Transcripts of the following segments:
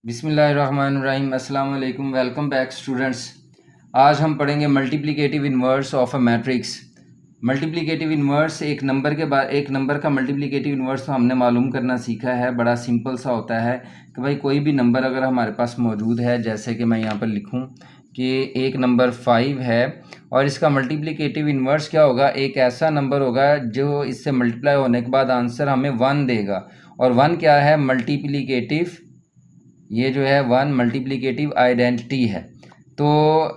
बिस्मिल्लाहिर्रहमानिर्रहीम अस्सलाम वालेकुम। Welcome back students. आज हम पढ़ेंगे multiplicative inverse of a matrix. Multiplicative inverse एक नंबर का मल्टीप्लिकेटिव इन्वर्स तो हमने मालूम करना सीखा है। बड़ा सिंपल सा होता है कि भाई कोई भी नंबर अगर हमारे पास मौजूद है, जैसे कि मैं यहाँ पर लिखूँ कि एक नंबर 5 है और इसका मल्टीप्लिकेटिव इन्वर्स क्या होगा, एक ऐसा नंबर होगा जो इससे मल्टीप्लाई होने के बाद आंसर हमें 1 देगा। और 1 क्या है, मल्टीप्लिकेटिव, ये जो है 1 मल्टीप्लिकेटिव आइडेंटिटी है। तो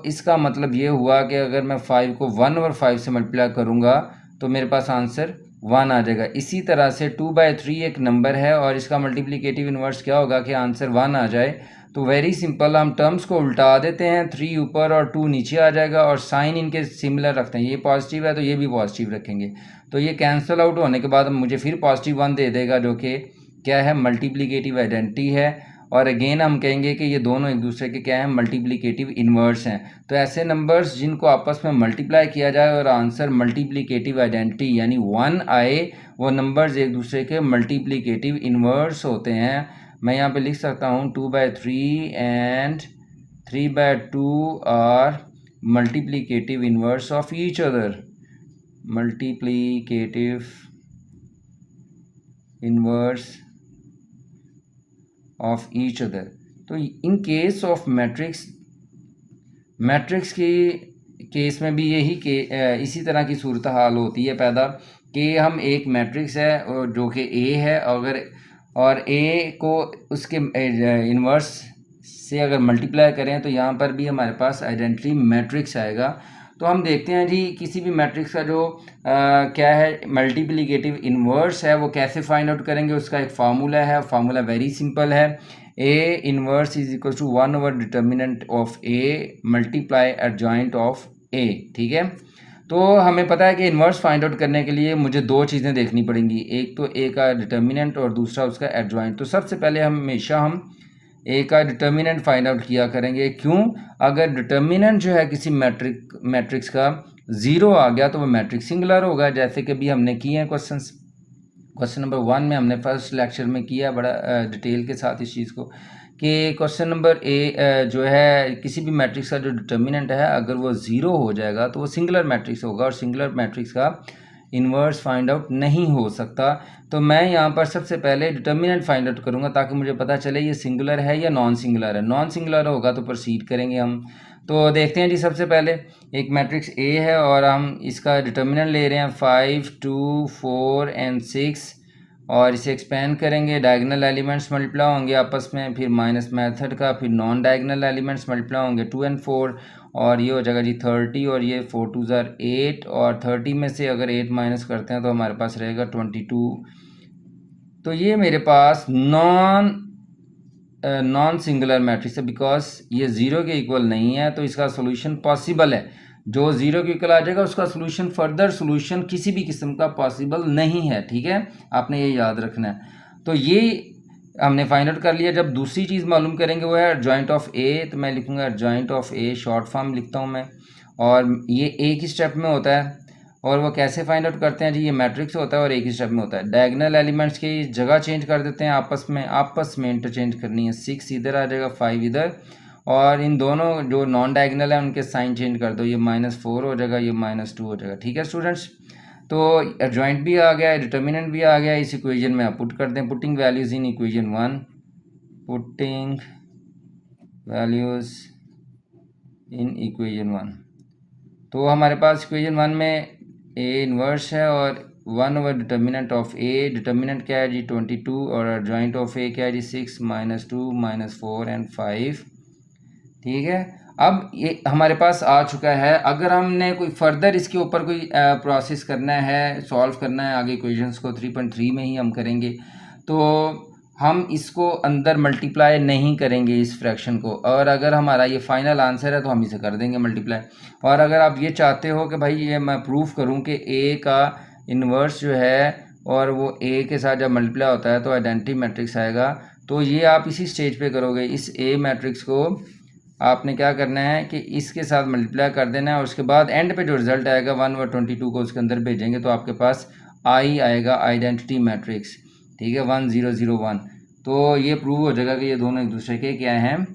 इसका मतलब ये हुआ कि अगर मैं 5 को 1 और 5 से मल्टीप्लाई करूँगा तो मेरे पास आंसर 1 आ जाएगा। इसी तरह से 2/3 एक नंबर है और इसका मल्टीप्लिकेटिव इन्वर्स क्या होगा कि आंसर 1 आ जाए। तो वेरी सिंपल, हम टर्म्स को उल्टा देते हैं, 3 ऊपर और 2 नीचे आ जाएगा और साइन इनके सिमिलर रखते हैं। ये पॉजिटिव है तो ये भी पॉजिटिव रखेंगे, तो ये कैंसिल आउट होने के बाद मुझे फिर +1 दे देगा, जो कि क्या है, मल्टीप्लिकेटिव आइडेंटिटी है। और अगेन हम कहेंगे कि ये दोनों एक दूसरे के क्या हैं, मल्टीप्लिकेटिव इन्वर्स हैं। तो ऐसे नंबर्स जिनको आपस में मल्टीप्लाई किया जाए और आंसर मल्टीप्लिकेटिव आइडेंटिटी यानी 1 आए, वो नंबर्स एक दूसरे के मल्टीप्लिकेटिव इन्वर्स होते हैं। मैं यहाँ पे लिख सकता हूँ 2/3 and 3/2 are multiplicative inverse of each other. Multiplicative inverse of each other. तो इन केस ऑफ मैट्रिक्स के केस में भी इसी तरह की सूरत हाल होती है पैदा कि हम एक मैट्रिक्स है और जो कि ए है, और ए को उसके इन्वर्स से अगर मल्टीप्लाई करें तो यहाँ पर भी हमारे पास आइडेंटिटी मैट्रिक्स आएगा। तो हम देखते हैं जी, किसी भी मैट्रिक्स का जो क्या है, मल्टीप्लिकेटिव इन्वर्स है, वो कैसे फाइंड आउट करेंगे। उसका एक फार्मूला है, फार्मूला वेरी सिंपल है, A inverse is equal to 1 over determinant of A multiply adjoint of A. ठीक है, तो हमें पता है कि इन्वर्स फाइंड आउट करने के लिए मुझे दो चीज़ें देखनी पड़ेंगी, एक तो ए का डिटर्मिनेंट और दूसरा उसका एडजॉइंट। तो सबसे पहले हमेशा हम ए का डिटर्मिनेंट फाइंड आउट किया करेंगे। क्यों? अगर डिटर्मिनेंट जो है किसी मैट्रिक्स का 0 आ गया तो वो मैट्रिक्स सिंगुलर होगा, जैसे कि अभी हमने किए हैं क्वेश्चन नंबर 1 में हमने फर्स्ट लेक्चर में किया बड़ा डिटेल के साथ इस चीज़ को, कि क्वेश्चन नंबर ए जो है, किसी भी मैट्रिक्स का जो डिटर्मिनेंट है अगर वो 0 हो जाएगा तो वो सिंगुलर मैट्रिक्स होगा और सिंगुलर मैट्रिक्स का इन्वर्स फाइंड आउट नहीं हो सकता। तो मैं यहाँ पर सबसे पहले डिटर्मिनेंट फाइंड आउट करूँगा ताकि मुझे पता चले ये सिंगुलर है या नॉन सिंगुलर है। नॉन सिंगुलर होगा तो प्रोसीड करेंगे हम। तो देखते हैं जी, सबसे पहले एक मैट्रिक्स ए है और हम इसका डिटर्मिनेंट ले रहे हैं 5, 2, 4 एंड 6 और इसे एक्सपेंड करेंगे। डायगोनल एलिमेंट्स मल्टीप्लाई होंगे आपस में, फिर माइनस मेथड का, फिर नॉन डायगोनल एलिमेंट्स मल्टीप्लाई होंगे 2 और 4 और ये हो जाएगा जी 30 और ये 4 2 ज़ार 8 और 30 में से अगर 8 माइनस करते हैं तो हमारे पास रहेगा 22। तो ये मेरे पास नॉन सिंगुलर मैट्रिक्स है, बिकॉज ये 0 के इक्वल नहीं है। तो इसका सोल्यूशन पॉसिबल है, जो 0 के इक्वल आ जाएगा उसका सोल्यूशन, फर्दर सोल्यूशन किसी भी किस्म का पॉसिबल नहीं है। ठीक है, आपने ये याद रखना है। तो ये हमने फाइंड आउट कर लिया। जब दूसरी चीज़ मालूम करेंगे वो है एडजॉइंट ऑफ ए, तो मैं लिखूँगा adjoint of A, short form लिखता हूँ मैं, और ये एक ही स्टेप में होता है। और वो कैसे फाइंड आउट करते हैं जी, ये मैट्रिक्स होता है और एक ही स्टेप में होता है। डायगोनल एलिमेंट्स की जगह चेंज कर देते हैं, आपस में इंटरचेंज करनी है। 6 इधर आ जाएगा, 5 इधर, और इन दोनों जो नॉन डायगोनल है उनके साइन चेंज कर दो, ये -4 हो जाएगा, ये -2 हो जाएगा। ठीक है स्टूडेंट्स, तो एडजॉइंट भी आ गया, डिटर्मिनेंट भी आ गया। इस इक्वेशन में आप पुट कर दें, पुटिंग वैल्यूज़ इन इक्वेशन 1, पुटिंग वैल्यूज़ इन इक्वेशन 1। तो हमारे पास इक्वेशन 1 में ए इन्वर्स है और 1 over determinant of A, determinant क्या है जी 22 और एडजॉइंट ऑफ ए क्या है जी 6 -2 -4 एंड 5। ठीक है, अब ये हमारे पास आ चुका है। अगर हमने कोई फर्दर इसके ऊपर कोई प्रोसेस करना है, सॉल्व करना है आगे इक्वेशंस को, 3.3 में ही हम करेंगे, तो हम इसको अंदर मल्टीप्लाई नहीं करेंगे इस फ्रैक्शन को, और अगर हमारा ये फाइनल आंसर है तो हम इसे कर देंगे मल्टीप्लाई। और अगर आप ये चाहते हो कि भाई ये मैं प्रूफ करूं कि ए का इन्वर्स जो है और वो ए के साथ जब मल्टीप्लाई होता है तो आइडेंटिटी मैट्रिक्स आएगा, तो ये आप इसी स्टेज पे करोगे। इस ए मैट्रिक्स को आपने क्या करना है कि इसके साथ मल्टीप्लाई कर देना है और उसके बाद एंड पे जो रिजल्ट आएगा 1 और 22 को उसके अंदर भेजेंगे तो आपके पास आई आएगा, आइडेंटिटी मैट्रिक्स। ठीक है, 1 0 0 1। तो ये प्रूव हो जाएगा कि ये दोनों एक दूसरे के क्या हैं,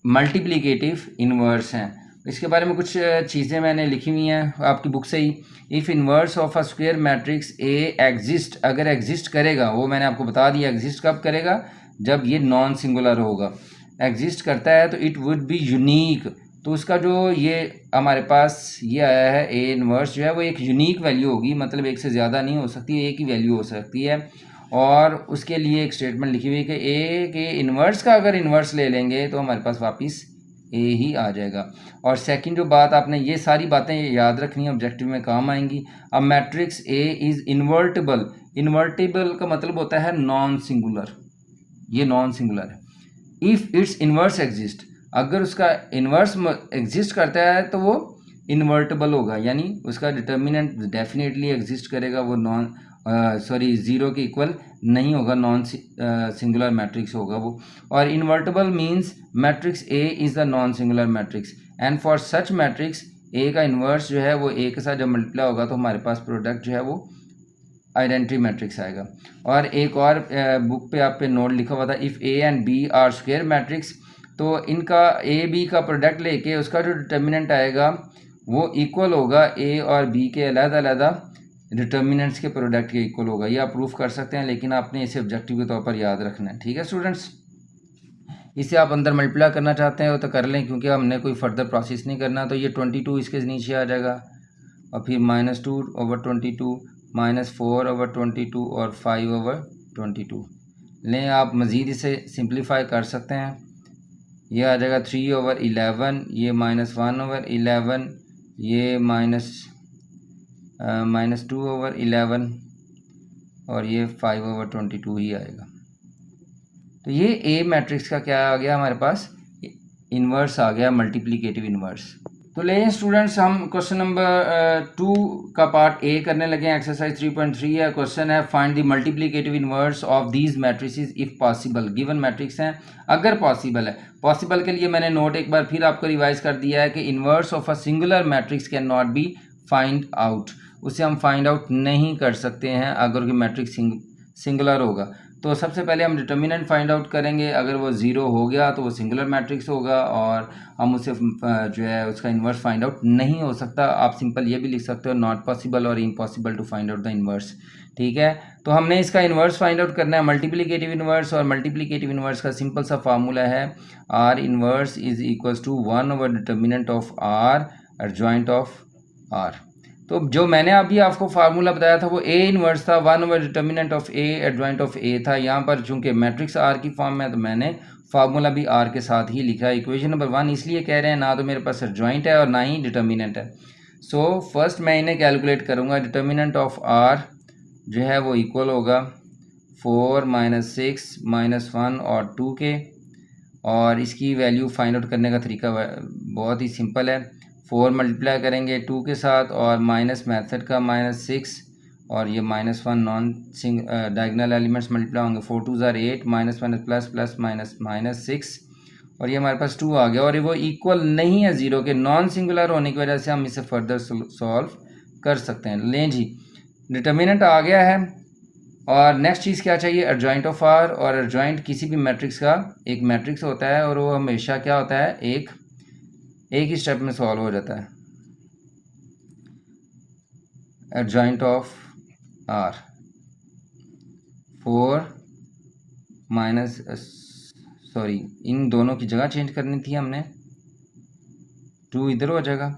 मल्टीप्लिकेटिव इन्वर्स हैं। इसके बारे में कुछ चीज़ें मैंने लिखी हुई हैं आपकी बुक से ही। If inverse of a square matrix A exist, अगर एग्जिस्ट करेगा, वो मैंने आपको बता दिया एग्जिस्ट कब करेगा, जब ये नॉन सिंगुलर होगा। एग्जिस्ट करता है तो इट वुड बी यूनिक, तो उसका जो ये हमारे पास ये आया है ए इन्वर्स जो है वो एक यूनिक वैल्यू होगी, मतलब एक से ज़्यादा नहीं हो सकती, एक ही वैल्यू हो सकती है। और उसके लिए एक स्टेटमेंट लिखी हुई है कि ए के इन्वर्स का अगर इन्वर्स ले लेंगे तो हमारे पास वापस ए ही आ जाएगा। और सेकंड जो बात आपने ये सारी बातें याद रखनी है, ऑब्जेक्टिव में काम आएंगी। अब matrix A is invertible, invertible का मतलब होता है नॉन सिंगुलर, ये नॉन सिंगुलर है। इफ़ इट्स इन्वर्स एग्जिस्ट, अगर उसका इन्वर्स एग्जिस्ट करता है तो वो इन्वर्टिबल होगा, यानी उसका डिटर्मिनेंट डेफिनेटली एग्जिस्ट करेगा, वो नॉन ज़ीरो के इक्वल नहीं होगा, नॉन सिंगुलर मैट्रिक्स होगा वो। और invertible means matrix A is the non singular matrix, and for such matrix A का इन्वर्स जो है वो ए के साथ जब मल्टीप्लाई होगा तो हमारे पास प्रोडक्ट जो है वो आइडेंटिटी मैट्रिक्स आएगा। और एक और बुक पे आप पे नोट लिखा हुआ था, if A and B are square matrix, तो इनका ए बी का प्रोडक्ट लेके उसका जो डिटर्मिनेंट आएगा वो इक्वल होगा ए और बी के अलग-अलग डिटर्मिनेंट्स के प्रोडक्ट के इक्वल होगा। ये आप प्रूफ कर सकते हैं, लेकिन आपने इसे ऑब्जेक्टिव के तौर पर याद रखना है। ठीक है स्टूडेंट्स, इसे आप अंदर मल्टीप्लाई करना चाहते हैं तो कर लें, क्योंकि हमने कोई फर्दर प्रोसेस नहीं करना। तो ये 22 इसके नीचे आ जाएगा, और फिर -2/22, -4/22 और 5/22। लें आप मज़ीद इसे सिंप्लीफाई कर सकते हैं, ये आ जाएगा 3/11, ये -1/11, ये -2/11 और ये 5/22 ही आएगा। तो ये ए मैट्रिक्स का क्या आ गया हमारे पास, इन्वर्स आ गया, मल्टीप्लिकेटिव इन्वर्स। तो लें स्टूडेंट्स, हम क्वेश्चन नंबर 2 का पार्ट ए करने लगे हैं। एक्सरसाइज 3.3 है, क्वेश्चन है find the multiplicative inverse of these matrices if possible. Given matrix हैं, अगर पॉसिबल है। पॉसिबल के लिए मैंने नोट एक बार फिर आपको रिवाइज कर दिया है कि inverse of a singular matrix can not be find out, उसे हम फाइंड आउट नहीं कर सकते हैं अगर मैट्रिक्स सिंगुलर होगा। तो सबसे पहले हम डिटर्मिनेंट फाइंड आउट करेंगे, अगर वो ज़ीरो हो गया तो वो सिंगुलर मैट्रिक्स होगा, और हम उसे जो है उसका इन्वर्स फाइंड आउट नहीं हो सकता। आप सिंपल ये भी लिख सकते हो, नॉट पॉसिबल और impossible to find out the inverse. ठीक है, तो हमने इसका इन्वर्स फाइंड आउट करना है, मल्टीप्लिकेटिव इन्वर्स। और मल्टीप्लिकेटिव इन्वर्स का सिंपल सा फार्मूला है, R inverse is equals to one by determinant of R adjoint of R. तो जो मैंने अभी आपको फार्मूला बताया था वो ए इन्वर्स था, 1/डिटर्मिनेंट ऑफ ए एडजॉइंट ऑफ ए था। यहाँ पर चूंकि मैट्रिक्स आर की फॉर्म में, तो मैंने फार्मूला भी आर के साथ ही लिखा है। इक्वेशन नंबर 1 इसलिए कह रहे हैं, ना तो मेरे पास एडजॉइंट है और ना ही डिटर्मिनेंट है। सो फर्स्ट मैं इन्हें कैलकुलेट करूँगा। डिटर्मिनेंट ऑफ आर जो है वो इक्वल होगा 4 - 6 - 1 और 2 के। और इसकी वैल्यू फाइंड आउट करने का तरीका बहुत ही सिंपल है, 4 मल्टीप्लाई करेंगे 2 के साथ, और माइनस मेथड का -6 और ये -1 नॉन डायगोनल एलिमेंट्स मल्टीप्लाई होंगे, 4 2 ज़ार 8, माइनस प्लस प्लस माइनस 6, और ये हमारे पास 2 आ गया। और ये वो इक्वल नहीं है ज़ीरो के, नॉन सिंगुलर होने की वजह से हम इसे फर्दर सॉल्व कर सकते हैं। लें जी, डिटर्मिनेंट आ गया है। और नेक्स्ट चीज़ क्या चाहिए, एडजॉइंट ऑफ आर। और एडजॉइंट किसी भी मैट्रिक्स का एक मैट्रिक्स होता है, और वो हमेशा क्या होता है, एक ही स्टेप में सॉल्व हो जाता है। एडजॉइंट ऑफ आर 4 माइनस इन दोनों की जगह चेंज करनी थी हमने, 2 इधर हो जाएगा,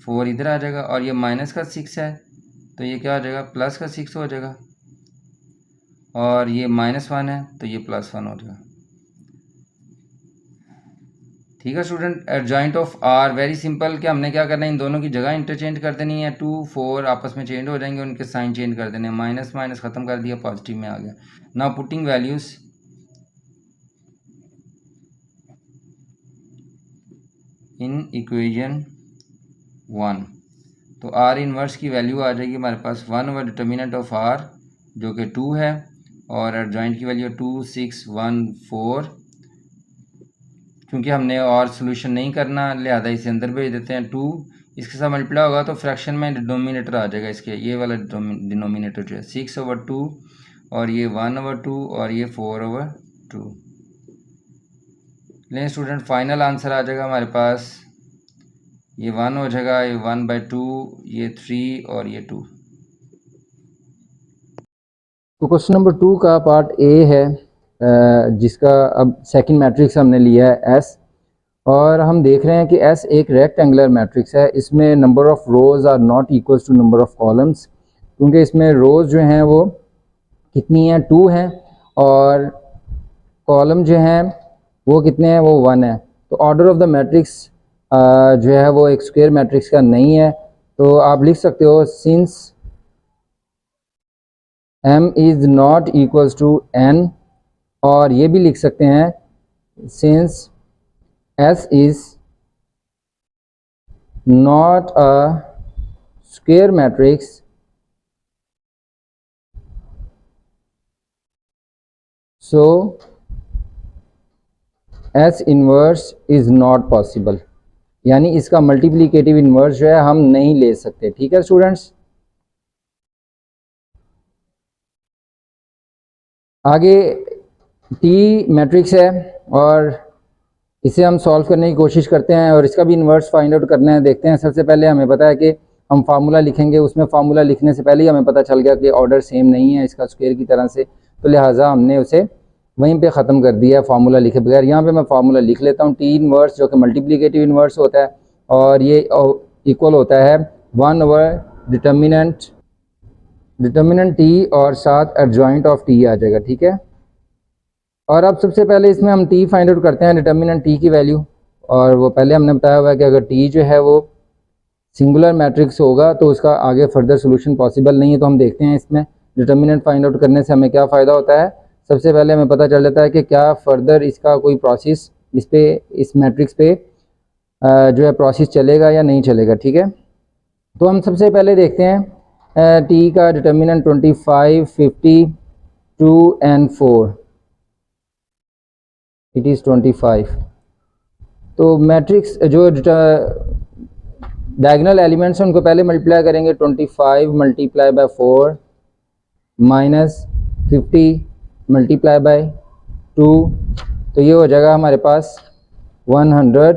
4 इधर आ जाएगा, और ये माइनस का 6 है तो ये क्या हो जाएगा, प्लस का 6 हो जाएगा, और ये -1 है तो ये +1 हो जाएगा। ठीक है student, adjoint of R very simple, कि हमने क्या करना है, इन दोनों की जगह इंटरचेंज कर देनी है। 2 4 आपस में चेंज हो जाएंगे, उनके साइन चेंज कर देने, माइनस माइनस ख़त्म कर दिया, पॉजिटिव में आ गया। नाउ पुटिंग वैल्यूज़ इन इक्वेशन 1, तो आर इनवर्स की वैल्यू आ जाएगी हमारे पास 1/डिटर्मिनेंट ऑफ आर जो कि 2 है, और एडजॉइंट की वैल्यू 2 6 1 4। क्योंकि हमने और सोल्यूशन नहीं करना, लिहाजा इसे अंदर भेज देते हैं। 2 इसके साथ मल्टीप्लाई होगा तो फ्रैक्शन में डिनोमिनेटर आ जाएगा इसके, ये वाला डिनोमिनेटर जो है 6/2, और ये 1/2, और ये 4/2। 2। लेकिन स्टूडेंट फाइनल आंसर आ जाएगा हमारे पास, ये 1 हो जाएगा, ये 1/2, ये 3 और ये 2। तो क्वेश्चन नंबर 2 का पार्ट ए है, जिसका अब सेकंड मैट्रिक्स हमने लिया है एस, और हम देख रहे हैं कि एस एक रेक्टेंगुलर मैट्रिक्स है। इसमें number of rows are not equals to number of columns, क्योंकि इसमें रोज़ जो हैं वो कितनी हैं, 2 हैं, और कॉलम जो हैं वो कितने हैं, वो 1 है। तो ऑर्डर ऑफ द मैट्रिक्स जो है वो एक स्क्वायर मैट्रिक्स का नहीं है। तो आप लिख सकते हो since m is not equals to n, और ये भी लिख सकते हैं since s is not a square matrix so S inverse is not possible, यानी इसका मल्टीप्लिकेटिव इन्वर्स जो है हम नहीं ले सकते। ठीक है स्टूडेंट्स, आगे T मैट्रिक्स है और इसे हम सॉल्व करने की कोशिश करते हैं और इसका भी इन्वर्स फाइंड आउट करना है। देखते हैं, सबसे पहले हमें पता है कि हम फार्मूला लिखेंगे, उसमें फार्मूला लिखने से पहले ही हमें पता चल गया कि ऑर्डर सेम नहीं है इसका स्क्वायर की तरह से, तो लिहाजा हमने उसे वहीं पे ख़त्म कर दिया फार्मूला लिखे बगैर। यहाँ पे मैं फार्मूला लिख लेता हूँ, टी इन्वर्स जो कि मल्टीप्लिकेटिव इन्वर्स होता है और ये इक्वल होता है 1 ओवर डिटर्मिनेंट टी और साथ एडजॉइंट ऑफ टी आ जाएगा। ठीक है, और अब सबसे पहले इसमें हम टी फाइंड आउट करते हैं, डिटर्मिनेंट टी की वैल्यू, और वो पहले हमने बताया हुआ है कि अगर टी जो है वो सिंगुलर मैट्रिक्स होगा तो उसका आगे फर्दर सोल्यूशन पॉसिबल नहीं है। तो हम देखते हैं इसमें डिटर्मिनेंट फाइंड आउट करने से हमें क्या फ़ायदा होता है। सबसे पहले हमें पता चल जाता है कि क्या फर्दर इसका कोई प्रोसेस इस मैट्रिक्स पे जो है प्रोसेस चलेगा या नहीं चलेगा। ठीक है, तो हम सबसे पहले देखते हैं टी का डिटर्मिनेंट 25, 50, 2 एंड 4, इट इज़ 25। तो मैट्रिक्स जो डायगोनल एलिमेंट्स हैं उनको पहले मल्टीप्लाई करेंगे, 25 multiply by 4 minus 50 multiply by 2, तो ये हो जाएगा हमारे पास 100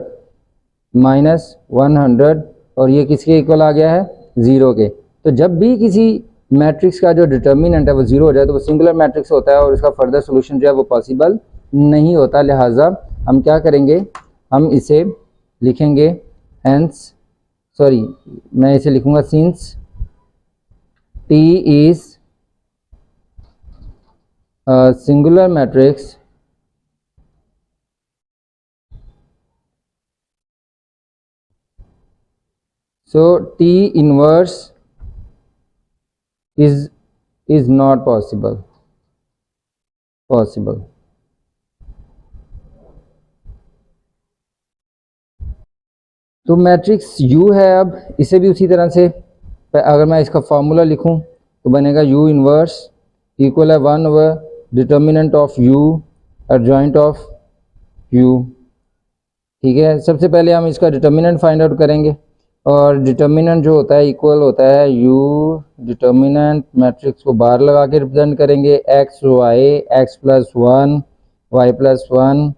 माइनस 100, और ये किसके इक्वल आ गया है, 0 के। तो जब भी किसी मैट्रिक्स का जो डिटर्मिनेंट है वो 0 हो जाए तो वो सिंगुलर मैट्रिक्स होता है और उसका फर्दर सोल्यूशन जो है वो पॉसिबल नहीं होता। लिहाजा हम क्या करेंगे, हम इसे लिखेंगे मैं इसे लिखूंगा since T is singular matrix so T inverse is not possible। तो मैट्रिक्स U है, अब इसे भी उसी तरह से अगर मैं इसका फार्मूला लिखूं तो बनेगा U इन्वर्स इक्वल है 1 over determinant of U adjoint of U। ठीक है, सबसे पहले हम इसका डिटर्मिनेंट फाइंड आउट करेंगे और डिटर्मिनेंट जो होता है इक्वल होता है U डिटर्मिनेंट मैट्रिक्स को बाहर लगा के रिप्रेजेंट करेंगे, x y x+1 y+1,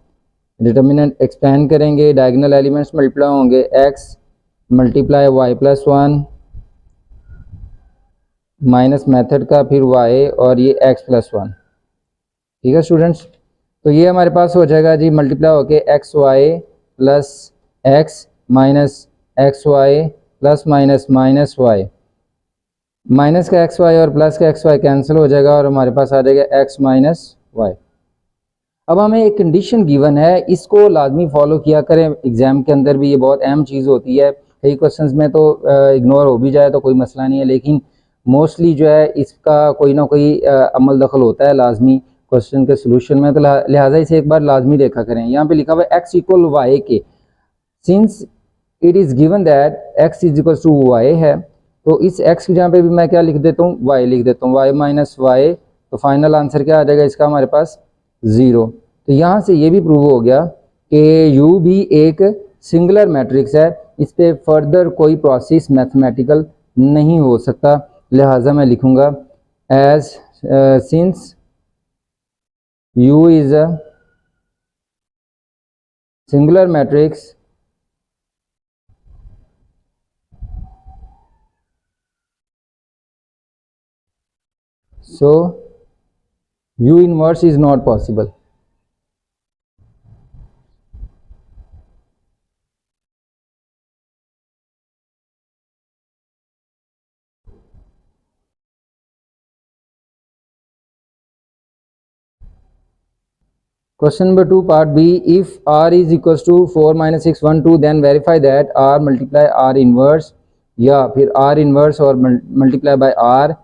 determinant expand करेंगे, डायगोनल एलिमेंट्स मल्टीप्लाई होंगे, x multiply y+1 minus method का फिर y और ये x+1। ठीक है स्टूडेंट्स, तो ये हमारे पास हो जाएगा जी मल्टीप्लाई होके X Y plus X minus X Y plus minus minus Y, minus का एक्स वाई और प्लस का एक्स वाई कैंसिल हो जाएगा और हमारे पास आ जाएगा एक्स माइनस वाई। अब हमें एक कंडीशन गिवन है, इसको लाजमी फॉलो किया करें एग्ज़ाम के अंदर भी, ये बहुत अहम चीज़ होती है। कई क्वेश्चंस में तो इग्नोर हो भी जाए तो कोई मसला नहीं है, लेकिन मोस्टली जो है इसका कोई ना कोई अमल दखल होता है लाजमी क्वेश्चन के सोल्यूशन में, तो लिहाजा इसे एक बार लाजमी देखा करें। यहाँ पे लिखा हुआ है x इक्वल वाई के, since it is given that x is equal to Y है, तो इस x की जहाँ पे भी मैं क्या लिख देता हूँ, y लिख देता हूँ, y माइनस वाई, तो फाइनल आंसर क्या आ जाएगा इसका हमारे पास 0। तो यहाँ से ये भी प्रूव हो गया कि U भी एक सिंगुलर मैट्रिक्स है, इस पर फर्दर कोई प्रोसेस मैथमेटिकल नहीं हो सकता। लिहाजा मैं लिखूँगा as since U is a singular matrix so U inverse is not possible. Question number 2 part B, if R is equals to 4 minus 6 1 2 then verify that R multiply R inverse या फिर R inverse और multiply by R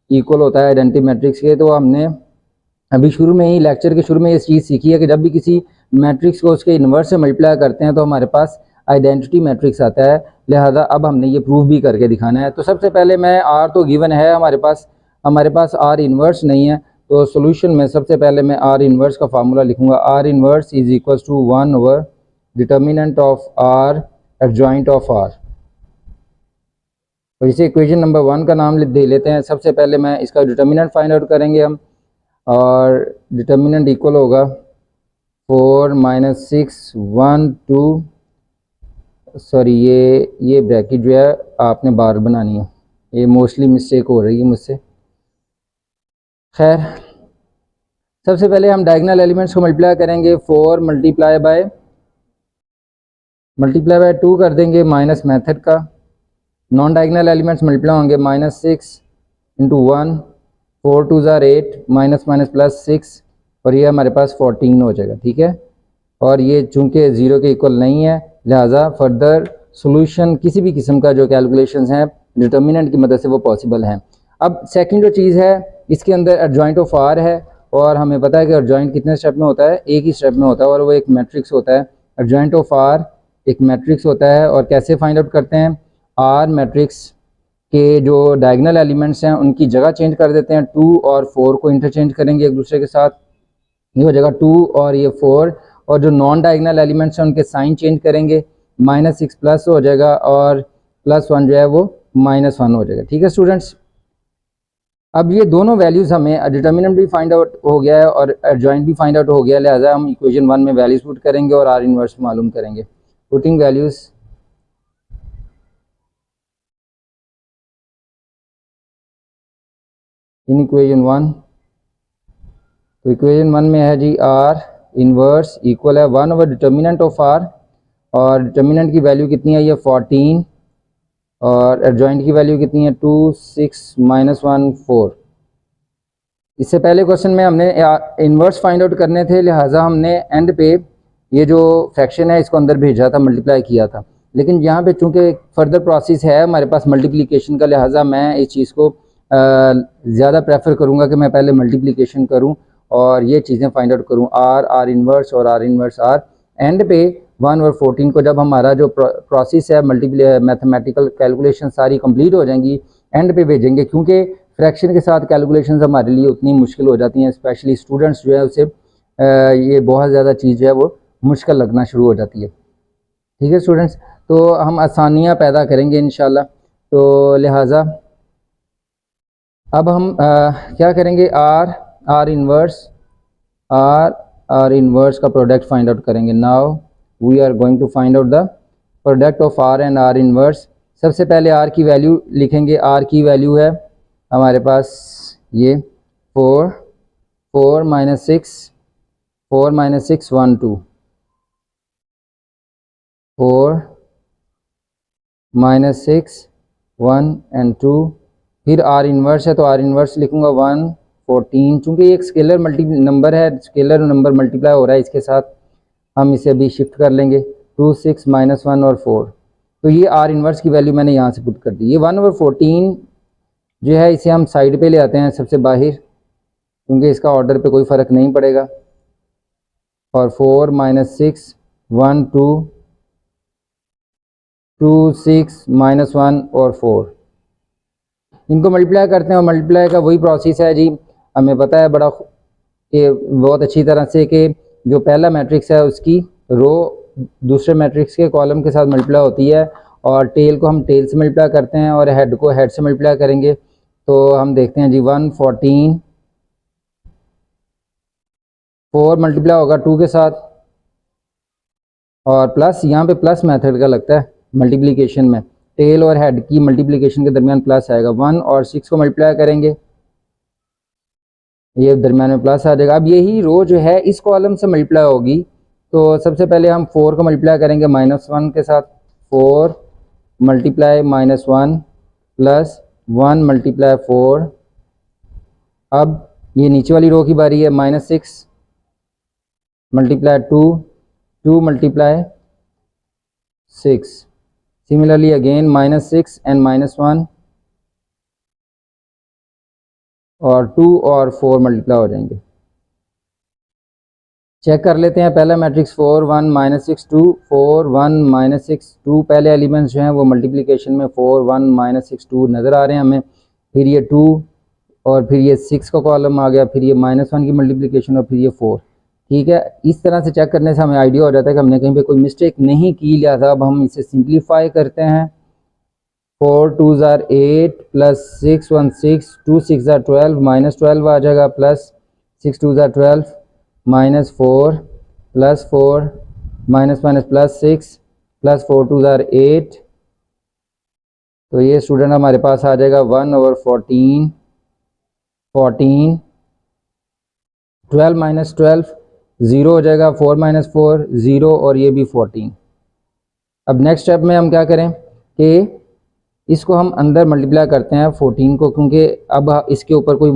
equal होता है identity matrix के। तो हमने अभी शुरू में ही लेक्चर के शुरू में ये चीज़ सीखी है कि जब भी किसी मैट्रिक्स को उसके इन्वर्स से मल्टीप्लाई करते हैं तो हमारे पास आइडेंटिटी मैट्रिक्स आता है, लिहाजा अब हमने ये प्रूव भी करके दिखाना है। तो सबसे पहले मैं R तो गिवन है हमारे पास R इन्वर्स नहीं है, तो सॉल्यूशन में सबसे पहले मैं R इन्वर्स का फार्मूला लिखूंगा। R inverse is equals to 1 over determinant of R adjoint of R। और इसे इक्वेशन नंबर 1 का नाम दे लेते हैं। सबसे पहले मैं इसका डिटर्मिनेंट फाइंड आउट करेंगे हम, और डिटर्मिनेंट इक्वल होगा 4 माइनस 6 1 2, सॉरी ये ब्रैकेट जो है आपने बार बनानी है, ये मोस्टली मिस्टेक हो रही है मुझसे। खैर सबसे पहले हम डायगोनल एलिमेंट्स को मल्टीप्लाई करेंगे। 4 मल्टीप्लाई बाय 2 कर देंगे माइनस मेथड का। नॉन डायगोनल एलिमेंट्स मल्टीप्लाई होंगे -6 इंटू 1, 4 2 ज़ार 8 माइनस माइनस प्लस 6, और ये हमारे पास 14 हो जाएगा। ठीक है, और ये चूंकि 0 के इक्वल नहीं है लिहाजा फर्दर सॉल्यूशन किसी भी किस्म का जो कैलकुलेशंस हैं डिटर्मिनेंट की मदद से वो पॉसिबल हैं। अब सेकंड जो चीज़ है, इसके अंदर एडजॉइंट ऑफ आर है, और हमें पता है कि एडजॉइंट कितने स्टेप में होता है, एक ही स्टेप में होता है, और वो एक मैट्रिक्स होता है। एडजॉइंट ऑफ आर एक मैट्रिक्स होता है, और कैसे फाइंड आउट करते हैं, आर मैट्रिक्स के जो डायगोनल एलिमेंट्स हैं उनकी जगह चेंज कर देते हैं। 2 और 4 को इंटरचेंज करेंगे एक दूसरे के साथ, ये हो जाएगा 2 और ये 4, और जो नॉन डायगोनल एलिमेंट्स हैं उनके साइन चेंज करेंगे, -6 प्लस हो जाएगा और +1 जो है वो -1 हो जाएगा। ठीक है स्टूडेंट्स, अब ये दोनों वैल्यूज़ हमें डिटर्मिनेंट भी फाइंड आउट हो गया है और एडजॉइंट भी फाइंड आउट हो गया है, लिहाजा हम इक्वेशन 1 में वैल्यूज पुट करेंगे और आर इनवर्स मालूम करेंगे। पुटिंग वैल्यूज़ इन इक्वेशन 1, तो इक्वेशन 1 में है जी आर इनवर्स इक्वल है 1 ओवर डिटर्मिनेंट ऑफ आर, और डिटर्मिनेंट की वैल्यू कितनी है, ये 14, और एडजॉइंट की वैल्यू कितनी है 2 6 -1 4। इससे पहले क्वेश्चन में हमने इन्वर्स फाइंड आउट करने थे, लिहाजा हमने एंड पे ये जो फ्रैक्शन है इसको अंदर भेजा था, मल्टीप्लाई किया था। लेकिन यहाँ पे चूंकि फर्दर प्रोसेस है हमारे पास मल्टीप्लिकेशन का, लिहाजा मैं इस चीज़ को ज़्यादा प्रेफर करूँगा कि मैं पहले मल्टीप्लिकेशन करूँ और ये चीज़ें फाइंड आउट करूँ, आर इन्वर्स और आर इन्वर्स आर। एंड पे 1 और 14 को जब हमारा जो प्रोसेस है मैथमेटिकल कैलकुलेशन सारी कंप्लीट हो जाएंगी, एंड पे भेजेंगे, क्योंकि फ्रैक्शन के साथ कैलकुलेशंस हमारे लिए उतनी मुश्किल हो जाती हैं, स्पेशली स्टूडेंट्स जो है उसे ये बहुत ज़्यादा चीज़ जो है वो मुश्किल लगना शुरू हो जाती है। ठीक है स्टूडेंट्स, तो हम आसानियाँ पैदा करेंगे इंशाल्लाह। तो लिहाजा अब हम क्या करेंगे, आर इन्वर्स का प्रोडक्ट फाइंड आउट करेंगे। Now we are going to find out the product of R and R inverse. सबसे पहले आर की वैल्यू लिखेंगे। आर की वैल्यू है हमारे पास ये 4 माइनस 6 1 2, 4 माइनस 6 1 एंड 2, फिर आर इन्वर्स है तो आर इन्वर्स लिखूंगा 1 14। चूँकि ये एक स्केलर नंबर है, स्केलर नंबर मल्टीप्लाई हो रहा है इसके साथ, हम इसे अभी शिफ्ट कर लेंगे 2 6 -1 और 4। तो ये आर इन्वर्स की वैल्यू मैंने यहाँ से पुट कर दी। ये 1 ओवर 14 जो है इसे हम साइड पे ले आते हैं सबसे बाहर, क्योंकि इसका ऑर्डर पे कोई फ़र्क नहीं पड़ेगा। और 4 माइनस 6 1 2 2 6 -1 और 4, इनको मल्टीप्लाई करते हैं, और मल्टीप्लाई का वही प्रोसेस है जी, हमें पता है बड़ा कि बहुत अच्छी तरह से कि जो पहला मैट्रिक्स है उसकी रो दूसरे मैट्रिक्स के कॉलम के साथ मल्टीप्लाई होती है, और टेल को हम टेल से मल्टीप्लाई करते हैं और हेड को हेड से मल्टीप्लाई करेंगे। तो हम देखते हैं जी 1 14 4 मल्टीप्लाई होगा 2 के साथ, और प्लस यहाँ पे प्लस मेथड का लगता है मल्टीप्लिकेशन में, टेल और हेड की मल्टीप्लिकेशन के दरमियान प्लस आएगा। 1 और 6 को मल्टीप्लाई करेंगे, ये दरमियान में प्लस आ जाएगा। अब यही रो जो है इस कॉलम से मल्टीप्लाई होगी, तो सबसे पहले हम 4 को मल्टीप्लाई करेंगे -1 के साथ। 4 मल्टीप्लाई -1 प्लस 1 मल्टीप्लाई 4। अब ये नीचे वाली रो की बारी है, -6 multiply 2, 2 multiply 6। Similarly again -6 and -1, और 2 और 4 मल्टीप्लाई हो जाएंगे। चेक कर लेते हैं पहला मैट्रिक्स 4 1 -6 2, 4 1 -6 2। पहले एलिमेंट्स जो हैं वो मल्टीप्लिकेशन में 4 1 -6 2 नज़र आ रहे हैं हमें। फिर ये 2 और फिर ये 6 का कॉलम आ गया, फिर ये -1 की मल्टीप्लिकेशन और फिर ये 4। ठीक है, इस तरह से चेक करने से हमें आइडिया हो जाता है कि हमने कहीं पे कोई मिस्टेक नहीं की। लिहाजा अब हम इसे सिंप्लीफाई करते हैं। 4 2 ज़ार 8 प्लस 6 1 6, 2 6 ज़ार 12 -12 आ जाएगा, प्लस 6 2 ज़ार 12 -4 plus 4 minus minus plus 6 plus 4 2 ज़ार 8। तो ये स्टूडेंट हमारे पास आ जाएगा 1/14। 14 12 माइनस 12 ज़ीरो हो जाएगा, 4 माइनस 4 ज़ीरो, और ये भी 14। अब नेक्स्ट स्टेप में हम क्या करें कि इसको हम अंदर मल्टीप्लाई करते हैं 14 को, क्योंकि अब इसके ऊपर कोई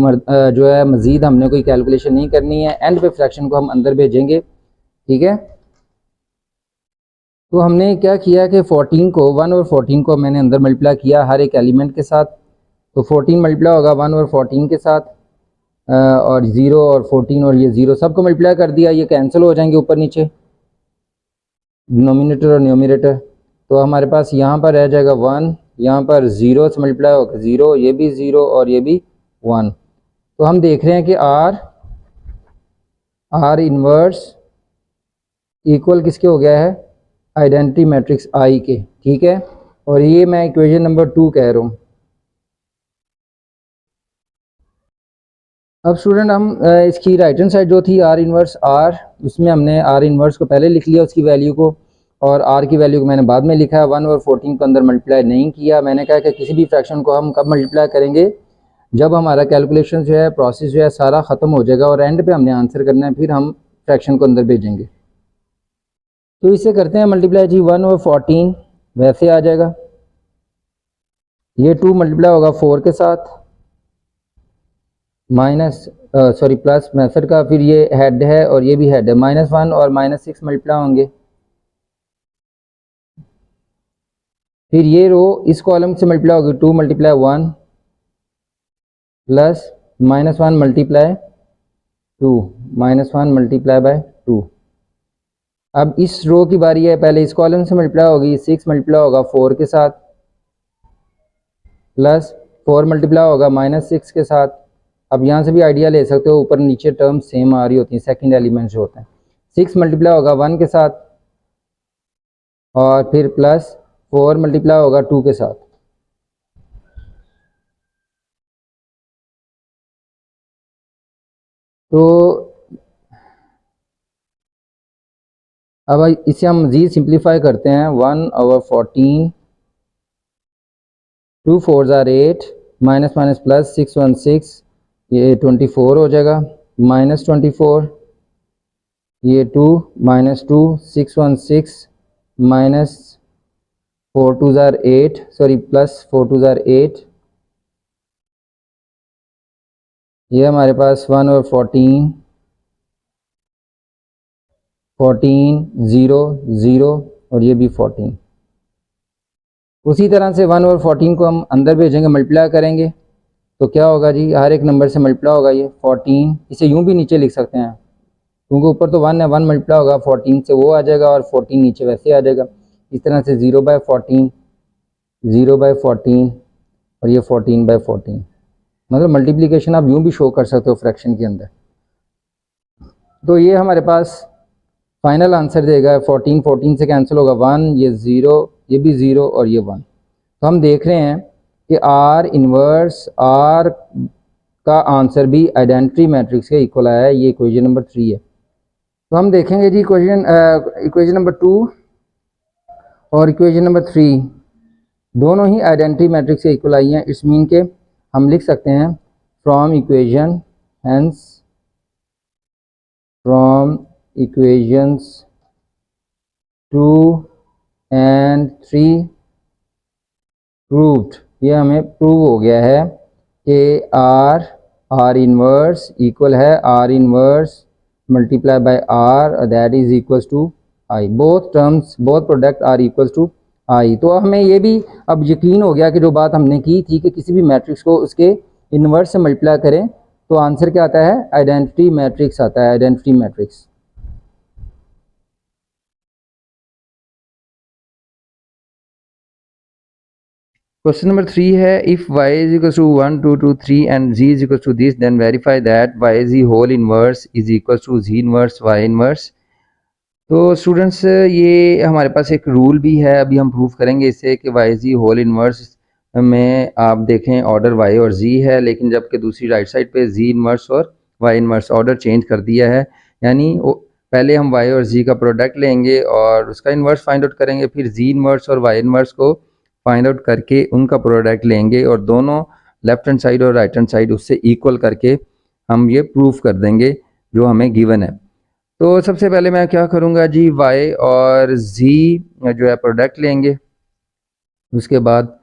जो है मज़ीद हमने कोई कैलकुलेशन नहीं करनी है। एंड पे फ्रैक्शन को हम अंदर भेजेंगे। ठीक है, तो हमने क्या किया कि 14 को 1/14 को मैंने अंदर मल्टीप्लाई किया हर एक एलिमेंट के साथ। तो 14 मल्टीप्लाई होगा 1/14 के साथ, और 0 और 14 और ये 0 सबको मल्टीप्लाई कर दिया। ये कैंसिल हो जाएंगे ऊपर नीचे, डिनोमिनेटर और न्यूमरेटर। तो हमारे पास यहाँ पर रह जाएगा 1, यहाँ पर 0 से मल्टीप्लाई होगा 0, ये भी 0 और ये भी 1। तो हम देख रहे हैं कि R इन्वर्स इक्वल किसके हो गया है, आइडेंटिटी मैट्रिक्स I के। ठीक है, और ये मैं इक्वेशन नंबर 2 कह रहा हूँ। अब स्टूडेंट हम इसकी राइट हैंड साइड जो थी R इन्वर्स R, उसमें हमने R इन्वर्स को पहले लिख लिया उसकी वैल्यू को, और R की वैल्यू को मैंने बाद में लिखा है। 1/14 को अंदर मल्टीप्लाई नहीं किया। मैंने कहा कि किसी भी फ्रैक्शन को हम कब मल्टीप्लाई करेंगे, जब हमारा कैलकुलेशन जो है, प्रोसेस जो है सारा ख़त्म हो जाएगा और एंड पे हमने आंसर करना है, फिर हम फ्रैक्शन को अंदर भेजेंगे। तो इसे करते हैं मल्टीप्लाई जी, 1/14 वैसे आ जाएगा। ये 2 मल्टीप्लाई होगा 4 के साथ, प्लस मेथड का, फिर ये हेड है और ये भी हेड है, -1 और -6 मल्टीप्लाई होंगे। फिर ये रो इस कॉलम से मल्टीप्लाई होगी, 2 multiply 1 plus -1 multiply 2, -1 multiply by 2। अब इस रो की बारी है, पहले इस कॉलम से मल्टीप्लाई होगी, 6 मल्टीप्लाई होगा 4 के साथ, प्लस 4 मल्टीप्लाई होगा -6 के साथ। अब यहाँ से भी आइडिया ले सकते हो, ऊपर नीचे टर्म सेम आ रही होती हैं, सेकंड एलिमेंट जो होते हैं। 6 मल्टीप्लाई होगा 1 के साथ, और फिर प्लस 4 मल्टीप्लाई होगा 2 के साथ। तो अब इसे हम मज़ीद सिंप्लीफाई करते हैं। 1/14, 2 4 ज़ार 8, माइनस माइनस प्लस 6 1 6, ये 24 हो जाएगा, -24, ये 2 -2 6 1 6 माइनस 4 2 ज़ार 8, सॉरी प्लस 4 2 ज़ार 8। ये हमारे पास 1/14, 14 0 0, और ये भी 14। उसी तरह से 1/14 को हम अंदर भेजेंगे, मल्टीप्लाई करेंगे, तो क्या होगा जी, हर एक नंबर से मल्टीप्लाई होगा ये 14। इसे यूं भी नीचे लिख सकते हैं, क्योंकि ऊपर तो 1 है, 1 मल्टीप्लाई होगा 14 से, वो आ जाएगा, और 14 नीचे वैसे आ जाएगा। इस तरह से 0/14, 0/14, और ये 14/14। मतलब मल्टीप्लिकेशन आप यूं भी शो कर सकते हो फ्रैक्शन के अंदर। तो ये हमारे पास फाइनल आंसर देगा। 14 14 से कैंसिल होगा, 1, ये 0, ये भी 0, और ये 1। तो हम देख रहे हैं कि R इन्वर्स R का आंसर भी आइडेंटिटी मैट्रिक्स के इक्वल आया है। ये इक्वेशन नंबर 3 है। तो हम देखेंगे जी इक्वेशन नंबर 2 और इक्वेशन नंबर 3 दोनों ही आइडेंटिटी मैट्रिक्स के इक्वल आई हैं। इट्स मीन के हम लिख सकते हैं फ्रॉम इक्वेशंस 2 एंड 3 प्रूव्ड, ये हमें प्रूव हो गया है कि आर इनवर्स इक्वल है R inverse multiply by R that is equals to I. Both product are equals to I. तो हमें ये भी अब यकीन हो गया कि जो बात हमने की थी कि किसी भी मैट्रिक्स को उसके इनवर्स से मल्टीप्लाई करें तो आंसर क्या आता है, आइडेंटिटी मैट्रिक्स आता है, आइडेंटिटी मैट्रिक्स। क्वेश्चन नंबर 3 है if y is equal to 1 2 2 3 and z is equal to this then verify that y whole inverse is equal to z inverse y inverse. तो students ये हमारे पास एक rule भी है, अभी हम प्रूव करेंगे इससे कि y होल इनवर्स में आप देखें ऑर्डर y और z है, लेकिन जबकि दूसरी राइट साइड पे z इनवर्स और y इनवर्स ऑर्डर चेंज कर दिया है। यानी पहले हम y और z का प्रोडक्ट लेंगे और उसका इन्वर्स फाइंड आउट करेंगे, फिर z इनवर्स और y इनवर्स को फाइंड आउट करके उनका प्रोडक्ट लेंगे और दोनों लेफ्ट हैंड साइड और राइट हैंड साइड उससे इक्वल करके हम ये प्रूफ कर देंगे जो हमें गिवन है। तो सबसे पहले मैं क्या करूँगा जी, y और z जो है प्रोडक्ट लेंगे, उसके बाद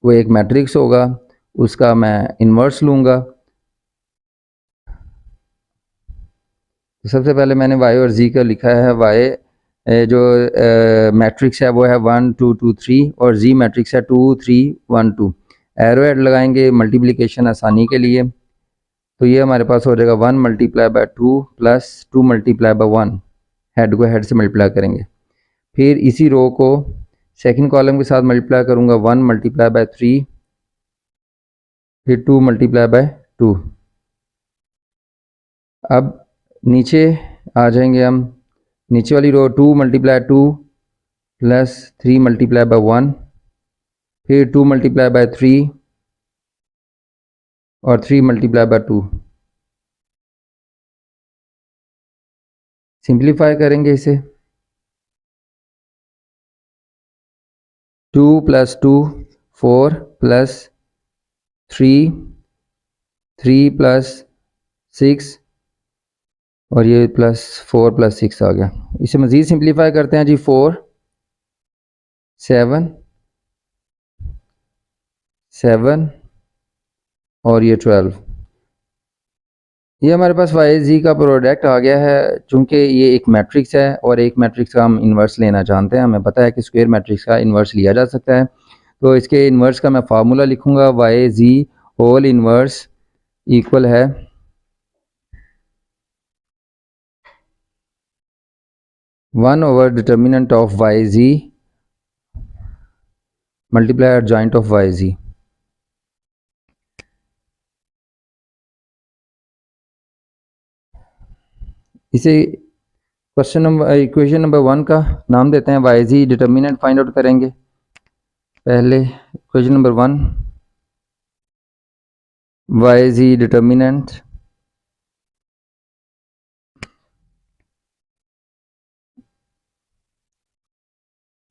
वो एक मैट्रिक्स होगा उसका मैं इन्वर्स लूँगा। तो सबसे पहले मैंने y और z का लिखा है, y जो मैट्रिक्स है वो है 1 2 2 3 और z मैट्रिक्स है 2 3 1 2। एरो हेड लगाएंगे मल्टीप्लिकेशन आसानी के लिए, तो ये हमारे पास हो जाएगा 1 multiply by 2 plus 2 multiply by 1, head को हेड से मल्टीप्लाई करेंगे। फिर इसी रो को सेकंड कॉलम के साथ मल्टीप्लाई करूँगा 1 मल्टीप्लाई बाय 3 फिर 2 मल्टीप्लाई बाय 2। अब नीचे आ जाएंगे हम, नीचे वाली रो 2 मल्टीप्लाई 2 प्लस 3 मल्टीप्लाई बाय 1 फिर 2 मल्टीप्लाई बाय 3 और 3 मल्टीप्लाई बाय 2। सिंप्लीफाई करेंगे इसे, 2 प्लस 2 4 प्लस 3 प्लस 6 और ये प्लस 4 प्लस 6 आ गया। इसे मज़ीद सिंप्लीफाई करते हैं जी, 4 7 और ये 12। ये हमारे पास वाई जी का प्रोडक्ट आ गया है। चूँकि ये एक मैट्रिक्स है और एक मैट्रिक्स का हम इन्वर्स लेना जानते हैं, हमें पता है कि स्क्वायर मैट्रिक्स का इन्वर्स लिया जा सकता है। तो इसके इन्वर्स का मैं फार्मूला लिखूँगा, वाई जी होल इन्वर्स इक्वल है 1 over determinant of Y G multiply adjoint of Y G. इसे इक्वेशन नंबर 1 का नाम देते हैं, Y G determinant find out करेंगे। पहले equation number 1 Y G determinant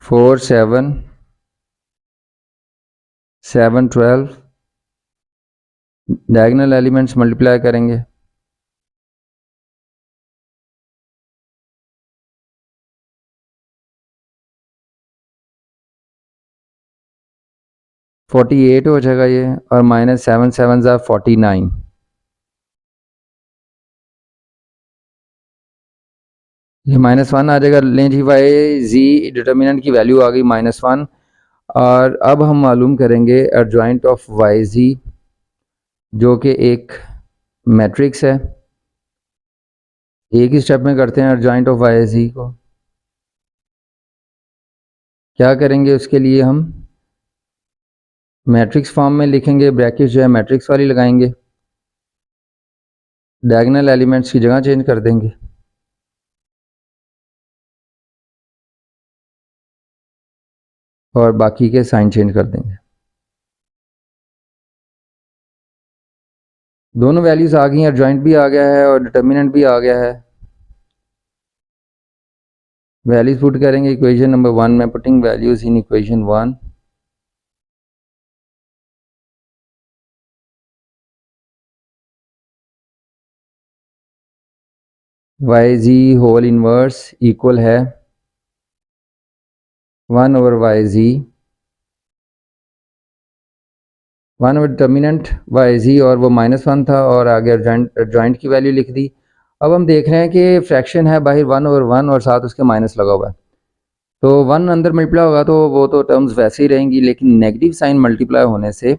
4 7 7 12 diagonal elements multiply करेंगे। -48 हो जाएगा ये, और -7 7 ज़ा 49। ये -1 आ जाएगा। लें जी, वाई जी डिटर्मिनेंट की वैल्यू आ गई -1। और अब हम मालूम करेंगे एडजॉइंट ऑफ वाई जी, जो कि एक मैट्रिक्स है। एक ही स्टेप में करते हैं एडजॉइंट ऑफ वाई जी को। क्या करेंगे उसके लिए, हम मैट्रिक्स फॉर्म में लिखेंगे, ब्रैकेट जो है मैट्रिक्स वाली लगाएंगे, डायगोनल एलिमेंट्स की जगह चेंज कर देंगे और बाकी के साइन चेंज कर देंगे। दोनों वैल्यूज़ आ गई हैं, एडजॉइंट भी आ गया है और डिटर्मिनेंट भी आ गया है। वैल्यूज पुट करेंगे इक्वेशन नंबर 1 में, putting values in equation 1। Y ji whole inverse equal है 1/y(z), 1/डिटर्मिनेंट y(z) और वो -1 था और आगे जॉइंट की वैल्यू लिख दी। अब हम देख रहे हैं कि फ्रैक्शन है बाहर 1/1 और साथ उसके माइनस लगा हुआ है, तो 1 अंदर मल्टीप्लाई होगा तो वो तो टर्म्स वैसे ही रहेंगी, लेकिन नेगेटिव साइन मल्टीप्लाई होने से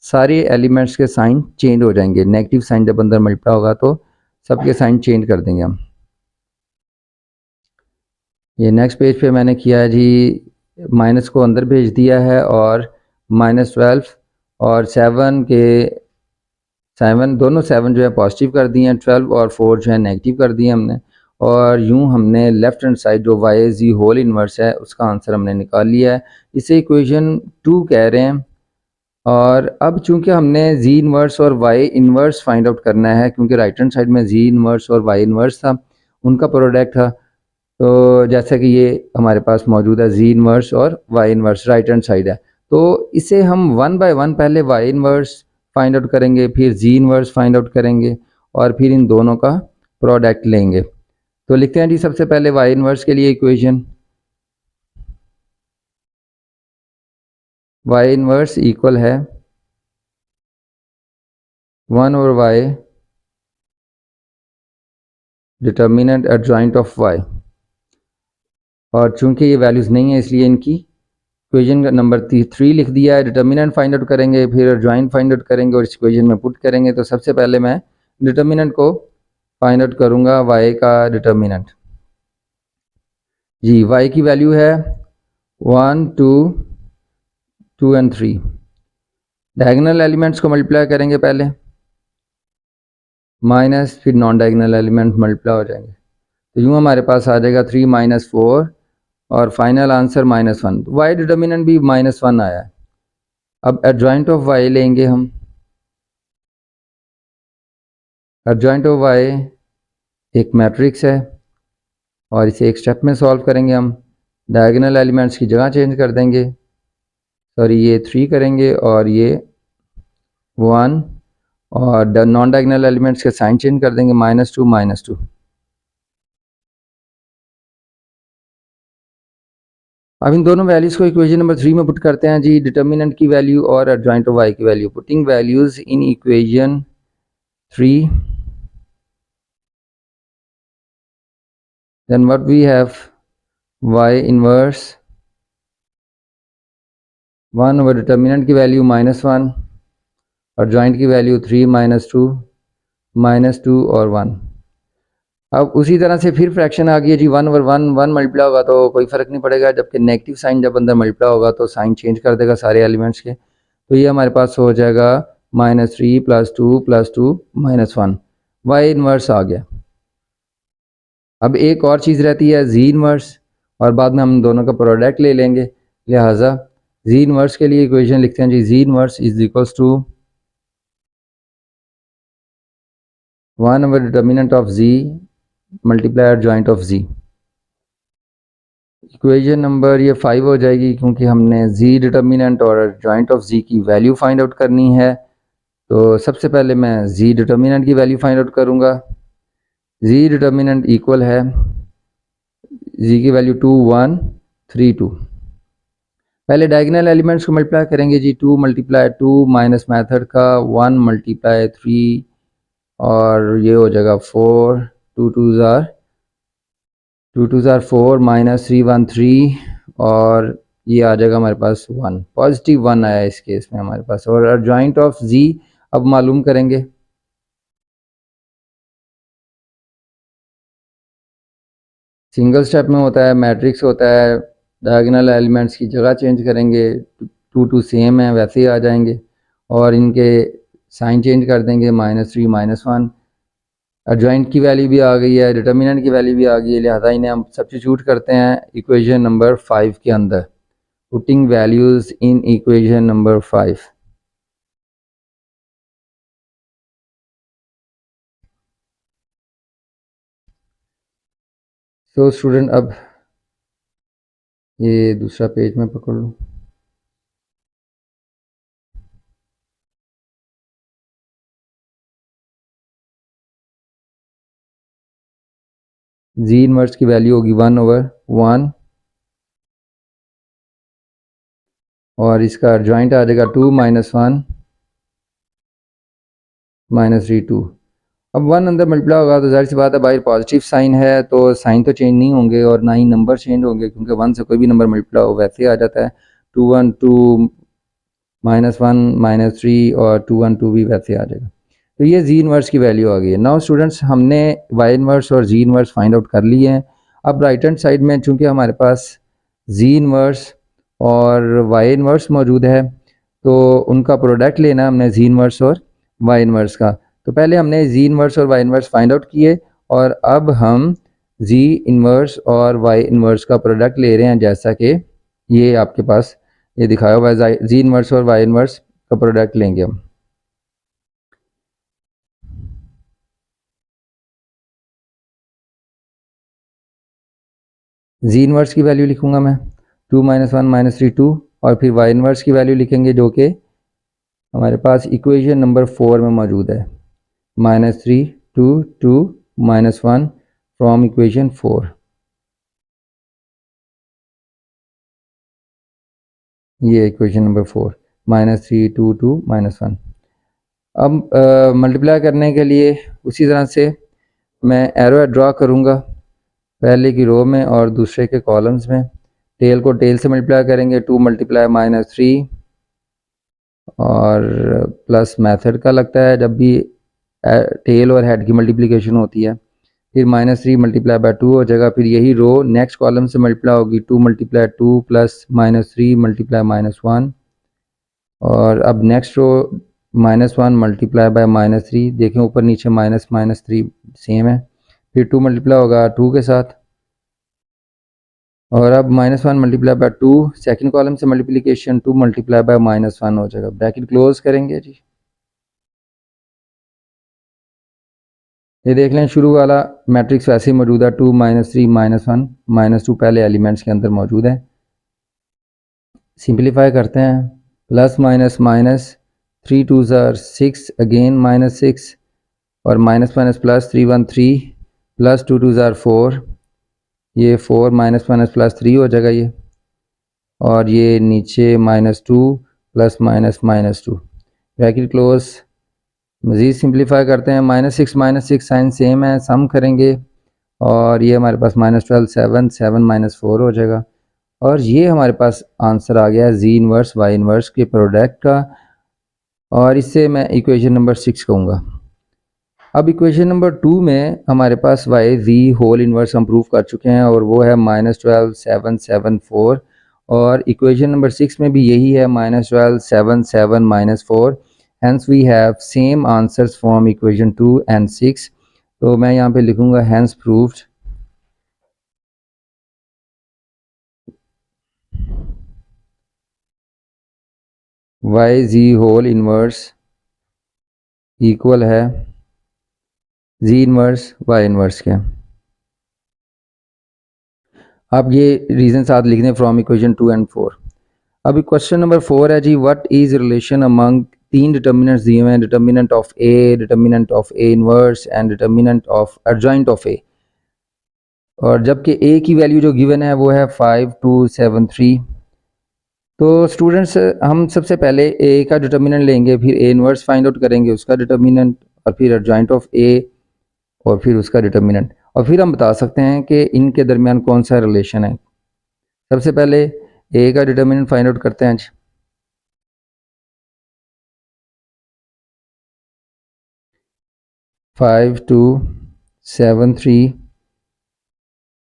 सारे एलिमेंट्स के साइन चेंज हो जाएंगे। नेगेटिव साइन जब अंदर मल्टीप्लाई होगा तो सबके साइन चेंज कर देंगे हम। ये नेक्स्ट पेज पे मैंने किया है जी, माइनस को अंदर भेज दिया है और -12 और 7 दोनों 7 जो है पॉजिटिव कर दिए हैं, 12 और 4 जो है नेगेटिव कर दिए हमने। और यूं हमने लेफ्ट हैंड साइड जो वाई जी होल इनवर्स है उसका आंसर हमने निकाल लिया है। इसे इक्वेशन 2 कह रहे हैं। और अब चूंकि हमने जी इनवर्स और वाई इनवर्स फाइंड आउट करना है, क्योंकि राइट हैंड साइड में जी इनवर्स और वाई इनवर्स था, उनका प्रोडक्ट था, तो जैसा कि ये हमारे पास मौजूद है जी इनवर्स और Y inverse right hand side है, तो इसे हम 1 बाय 1 पहले वाई इनवर्स फाइंड आउट करेंगे, फिर जी इनवर्स फाइंड आउट करेंगे और फिर इन दोनों का प्रोडक्ट लेंगे। तो लिखते हैं जी सबसे पहले वाई इनवर्स के लिए इक्वेशन, वाई इनवर्स इक्वल है 1/y determinant adjoint of y। और चूंकि ये वैल्यूज़ नहीं है इसलिए इनकी इक्वेशन का नंबर 3 लिख दिया है। डिटर्मिनेंट फाइंड आउट करेंगे, फिर एडजॉइंट फाइंड आउट करेंगे और इस इक्वेशन में पुट करेंगे। तो सबसे पहले मैं डिटर्मिनेंट को फाइंड आउट करूँगा, y का डिटर्मिनेंट जी, y की वैल्यू है 1 2 2 एंड 3। डायगोनल एलिमेंट्स को मल्टीप्लाई करेंगे पहले, माइनस फिर नॉन डायगोनल एलिमेंट मल्टीप्लाई हो जाएंगे, तो यूँ हमारे पास आ जाएगा 3 - 4 और फाइनल आंसर -1। वाई डिटर्मिनेंट भी -1 आया है। अब एडजॉइंट ऑफ वाई लेंगे हम। एडजॉइंट ऑफ वाई एक मैट्रिक्स है और इसे एक स्टेप में सॉल्व करेंगे हम। डायगोनल एलिमेंट्स की जगह चेंज कर देंगे, सॉरी ये 3 करेंगे और ये 1, और नॉन डायगोनल एलिमेंट्स के साइन चेंज कर देंगे, -2 -2। अब इन दोनों वैल्यूज़ को इक्वेशन नंबर 3 में पुट करते हैं जी, डिटर्मिनेंट की वैल्यू और एडजॉइंट ऑफ वाई की value. Putting values in equation 3, then what we have, y inverse 1 over determinant की वैल्यू -1 और जॉइंट की वैल्यू 3 -2 और 1। अब उसी तरह से फिर फ्रैक्शन आ गई है जी, 1/1 मल्टीप्लाई होगा तो कोई फ़र्क नहीं पड़ेगा, जबकि नेगेटिव साइन जब अंदर मल्टीप्लाई होगा तो साइन चेंज कर देगा सारे एलिमेंट्स के। तो ये हमारे पास हो जाएगा -3 + 2 + 2 -1, वाई इनवर्स आ गया। अब एक और चीज़ रहती है जी इनवर्स, और बाद में हम दोनों का प्रोडक्ट ले लेंगे, लिहाजा जी इनवर्स के लिए इक्वेशन लिखते हैं जी, G inverse is equals to one by determinant of G multiply adjoint of G. Equation number ये 5 हो जाएगी, क्योंकि हमने जी डिटर्मिनेंट और एडजॉइंट ऑफ जी की वैल्यू फाइंड आउट करनी है। तो सबसे पहले मैं जी डिटर्मिनेंट की वैल्यू फाइंड आउट करूँगा। जी डिटर्मिनेंट इक्वल है, जी की वैल्यू 2 1 3 2। पहले डायगोनल एलिमेंट्स को मल्टीप्लाई करेंगे जी, 2 × 2 माइनस मेथड का 1 × 3 और ये हो जाएगा 4, 2 2 ज़ार 4 -3 1 3 और ये आ जाएगा हमारे पास 1, पॉजिटिव 1 आया इस केस में हमारे पास। और एडजॉइंट ऑफ जी अब मालूम करेंगे। सिंगल स्टेप में होता है, मैट्रिक्स होता है, डायगोनल एलिमेंट्स की जगह चेंज करेंगे, 2 2 सेम है वैसे ही आ जाएंगे और इनके साइन चेंज कर देंगे, -3 -1। एडजॉइंट की वैल्यू भी आ गई है, डिटर्मिनेंट की वैल्यू भी आ गई है, लिहाजा इन्हें हम सब्स्टिट्यूट करते हैं इक्वेशन नंबर 5 के अंदर। Putting values in equation number 5। So student, अब ये दूसरा पेज में पकड़ लूँ। जी इनवर्स की वैल्यू होगी 1/1 और इसका जॉइंट आ जाएगा 2 - 1 -3 2। अब 1 अंदर मल्टीप्लाई होगा तो ज़ाहिर सी बात है बाहर पॉजिटिव साइन है तो साइन तो चेंज नहीं होंगे और ना ही नंबर चेंज होंगे, क्योंकि 1 से कोई भी नंबर मल्टीप्लाई हो वैसे आ जाता है। 2 1 2 -1 -3 और 2 1 2 भी वैसे आ जाएगा। तो ये जी इनवर्स की वैल्यू आ गई है। नाउ स्टूडेंट्स हमने वाई इनवर्स और जी इनवर्स फाइंड आउट कर लिए हैं। अब राइट हैंड साइड में चूंकि हमारे पास जी इनवर्स और वाई इनवर्स मौजूद है तो उनका प्रोडक्ट लेना हमने जी इनवर्स और वाई इनवर्स का। तो पहले हमने जी इनवर्स और वाई इनवर्स फाइंड आउट किए और अब हम जी इनवर्स और वाई इनवर्स का प्रोडक्ट ले रहे हैं, जैसा कि ये आपके पास ये दिखाया हुआ है। जी इनवर्स और वाई इनवर्स का प्रोडक्ट लेंगे हम। जी इनवर्स की वैल्यू लिखूंगा मैं 2 - 1 -3 2 और फिर वाई इनवर्स की वैल्यू लिखेंगे जो कि हमारे पास इक्वेशन नंबर 4 में मौजूद है। -3 2 2 -1 फ्रॉम इक्वेशन 4। ये इक्वेशन नंबर 4 -3 2 2 -1। अब मल्टीप्लाई करने के लिए उसी तरह से मैं एरो ड्रा करूँगा, पहले की रो में और दूसरे के कॉलम्स में। टेल को टेल से मल्टीप्लाई करेंगे, 2 × -3 और प्लस मेथड का लगता है जब भी टेल और हेड की मल्टीप्लिकेशन होती है। फिर -3 × 2 हो जाएगा। फिर यही रो नेक्स्ट कॉलम से मल्टीप्लाई होगी, 2 × 2 प्लस -3 × -1 और अब नेक्स्ट रो -1 × -3। देखें ऊपर नीचे माइनस माइनस 3 सेम है। फिर 2 मल्टीप्लाई होगा 2 के साथ और अब -1 × 2 सेकंड कॉलम से मल्टीप्लिकेशन 2 × -1 हो जाएगा। ब्रैकेट क्लोज करेंगे जी। ये देख लें शुरू वाला मैट्रिक्स वैसे ही मौजूद है, 2 -3 -1 -2 पहले एलिमेंट्स के अंदर मौजूद है। सिंप्लीफाई करते हैं, प्लस माइनस माइनस 3 2 6 अगेन -6 और माइनस माइनस प्लस 3 1 3 प्लस 2 2 4। ये 4 माइनस प्लस 3 हो जाएगा ये, और ये नीचे -2 प्लस -2 ब्रैकेट क्लोज। मज़ीद सिंप्लीफाई करते हैं, -6 साइन सेम है, सम करेंगे और ये हमारे पास -12 7 7 -4 हो जाएगा। और ये हमारे पास आंसर आ गया जी इनवर्स वाई इनवर्स के प्रोडक्ट का, और इससे मैं इक्वेशन नंबर 6 कहूँगा। अब इक्वेशन नंबर 2 में हमारे पास वाई जी होल इनवर्स हम प्रूव कर चुके हैं और वो है -12 7 7 4, और इक्वेशन नंबर 6 में भी यही है -12 7 7 -4। Hence we have same answers from equation 2 and 6। तो मैं यहाँ पे लिखूँगा हैंस प्रूव्ड वाई जी होल इनवर्स इक्वल है जी इनवर्स वाई इनवर्स के। अब ये रीजन साथ लिख दें फ्रॉम इक्वेशन 2 एंड 4। अब क्वेश्चन नंबर 4 है जी, what is relation among 3 determinants दिए हुए हैं, determinant of A, determinant of A inverse and determinant of adjoint of A. और जबकि ए की वैल्यू जो गिवन है वो है 5 2 7 3। तो स्टूडेंट्स हम सबसे पहले ए का डिटर्मिनेंट लेंगे, फिर ए इनवर्स फाइंड आउट करेंगे उसका डिटर्मिनेंट, और फिर एडजॉइंट ऑफ ए और फिर उसका डिटर्मिनेंट, और फिर हम बता सकते हैं कि इनके दरमियान कौन सा रिलेशन है। सबसे पहले ए का डिटर्मिनेंट फाइंड आउट करते हैं। 5 2 7 3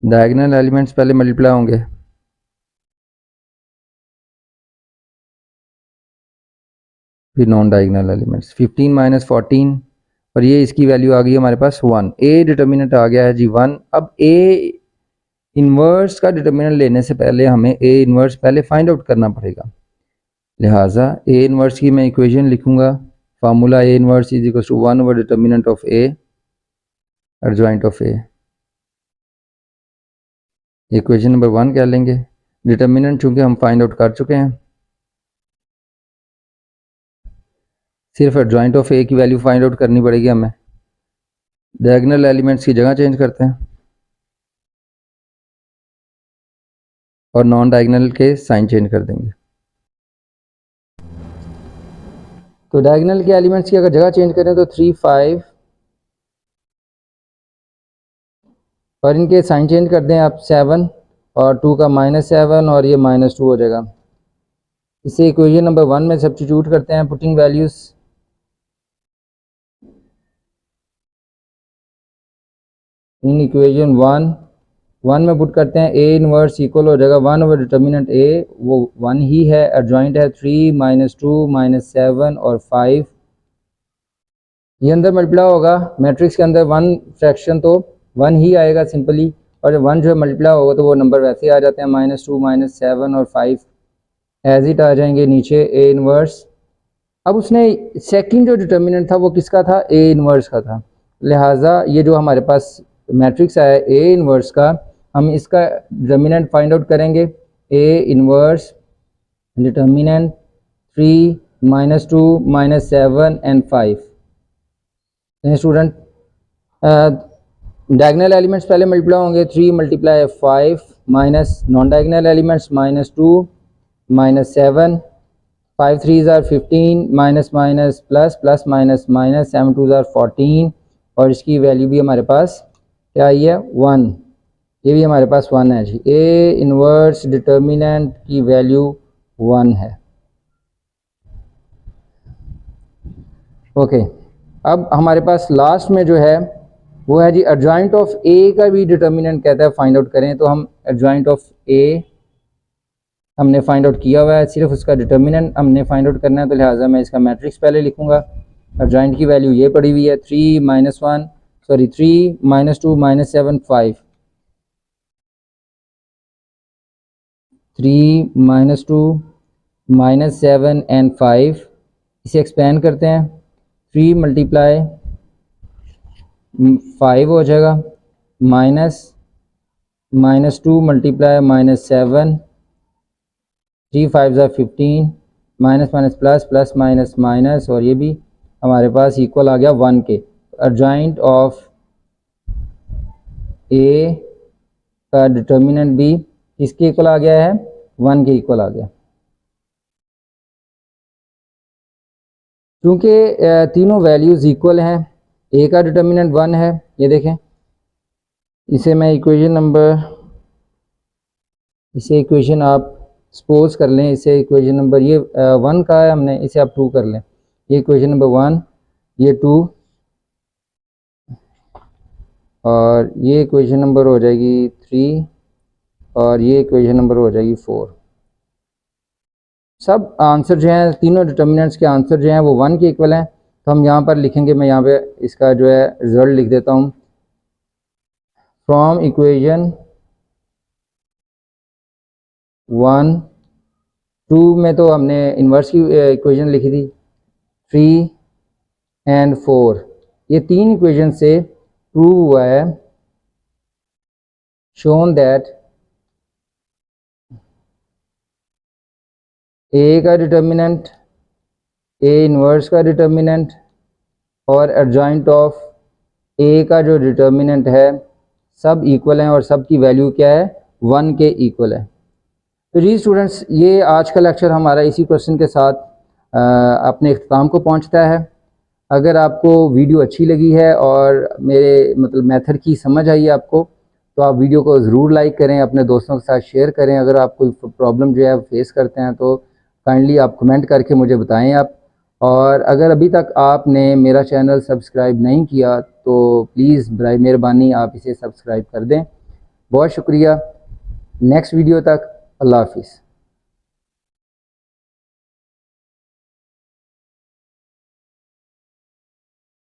डायगोनल एलिमेंट्स पहले मल्टीप्लाई होंगे, फिर नॉन डायगोनल एलिमेंट्स 15 - 14, और ये इसकी वैल्यू आ गई हमारे पास 1। ए डिटर्मिनेंट आ गया है जी 1। अब ए इन्वर्स का डिटर्मिनेंट लेने से पहले हमें ए इन्वर्स पहले फाइंड आउट करना पड़ेगा, लिहाजा ए इन्वर्स की मैं इक्वेशन लिखूंगा। Formula A inverse is equal to one by determinant of A adjoint of A. Equation number 1 कह लेंगे। डिटर्मिनेंट चूँकि हम फाइंड आउट कर चुके हैं, सिर्फ एडजॉइंट ऑफ ए की वैल्यू फाइंड आउट करनी पड़ेगी हमें। डायगोनल एलिमेंट्स की जगह चेंज करते हैं और नॉन डायगोनल के साइन चेंज कर देंगे। तो डायगोनल के एलिमेंट्स की अगर जगह चेंज करें तो 3, 5 और इनके साइन चेंज कर दें आप 7 और 2 का -7 और ये -2 हो जाएगा। इसे इक्वेशन नंबर 1 में सब्स्टिट्यूट करते हैं, पुटिंग वैल्यूज इन इक्वेशन 1 में पुट करते हैं। ए इनवर्स इक्वल हो जाएगा 1 ओवर डिटर्मिनेंट ए, वो 1 ही है, एडजॉइंट है 3 -2 -7 और 5। ये अंदर मल्टीप्लाई होगा, मैट्रिक्स के अंदर 1 फ्रैक्शन तो 1 ही आएगा सिंपली, और 1 जो मल्टीप्लाई होगा तो वो नंबर वैसे ही आ जाते हैं, -2 -7 और 5 एज इट आ जाएंगे नीचे ए इनवर्स। अब उसने सेकंड जो डिटर्मिनेंट था वो किसका था, ए इनवर्स का था, लिहाजा ये जो हमारे पास मैट्रिक्स आया ए इनवर्स का, हम इसका डिटर्मिनेंट फाइंड आउट करेंगे। A inverse determinant 3 -2 -7 and 5। Student diagonal elements पहले मल्टीप्लाई होंगे, 3 × 5 minus non diagonal elements -2 -7, 5 3s are 15 minus minus plus plus minus minus 7 2s are 14 और इसकी वैल्यू भी हमारे पास क्या आई है 1, ये भी हमारे पास 1 है जी। ए इनवर्स डिटर्मिनेंट की वैल्यू 1 है। ओके, अब हमारे पास लास्ट में जो है वो है जी एडजॉइंट ऑफ ए का भी डिटर्मिनेंट कहता है फाइंड आउट करें, तो हम एडजॉइंट ऑफ ए हमने फाइंड आउट किया हुआ है, सिर्फ उसका डिटर्मिनेंट हमने फाइंड आउट करना है, तो लिहाजा मैं इसका मैट्रिक्स पहले लिखूंगा। एडजॉइंट की वैल्यू ये पड़ी हुई है 3 -2 -7 5, 3 -2 -7 एंड 5। इसे एक्सपेंड करते हैं, 3 × 5 हो जाएगा, -2 × -7, 3 5s are 15, minus minus plus plus minus minus, और ये भी हमारे पास इक्वल आ गया 1 के। एडजॉइंट ऑफ ए का डिटर्मिनेंट भी किसके इक्वल आ गया है, 1 के इक्वल आ गया। क्योंकि तीनों वैल्यूज़ इक्वल हैं, ए का डिटर्मिनेंट 1 है, ये देखें, इसे मैं इक्वेशन आप सपोज कर लें, इसे इक्वेशन नंबर ये 1 का है हमने, इसे आप 2 कर लें, ये इक्वेशन नंबर 1, ये 2 और ये इक्वेशन नंबर हो जाएगी 3 और ये इक्वेशन नंबर हो जाएगी 4। सब आंसर जो हैं, तीनों डिटर्मिनेंट्स के आंसर जो हैं वो 1 के इक्वल हैं। तो हम यहाँ पर लिखेंगे, मैं यहाँ पे इसका जो है रिज़ल्ट लिख देता हूँ। फ्रॉम इक्वेशन 1 2 में तो हमने इन्वर्स की इक्वेशन लिखी थी, 3 एंड 4, ये 3 इक्वेशन से प्रूव हुआ है, शोन दैट ए का डिटर्मिनेंट, ए इन्वर्स का डिटर्मिनेंट और एडजॉइंट ऑफ ए का जो डिटर्मिनेंट है सब इक्वल हैं और सब की वैल्यू क्या है, 1 के इक्वल है। तो जी स्टूडेंट्स, ये आज का लेक्चर हमारा इसी क्वेश्चन के साथ अपने इख्तिताम को पहुंचता है। अगर आपको वीडियो अच्छी लगी है और मेरे मेथड की समझ आई है आपको, तो आप वीडियो को ज़रूर लाइक करें, अपने दोस्तों के साथ शेयर करें। अगर आप कोई प्रॉब्लम जो है फेस करते हैं तो काइंडली आप कमेंट करके मुझे बताएं आप। और अगर अभी तक आपने मेरा चैनल सब्सक्राइब नहीं किया तो प्लीज़ बराए मेहरबानी आप इसे सब्सक्राइब कर दें। बहुत शुक्रिया। नेक्स्ट वीडियो तक अल्लाह हाफिज़।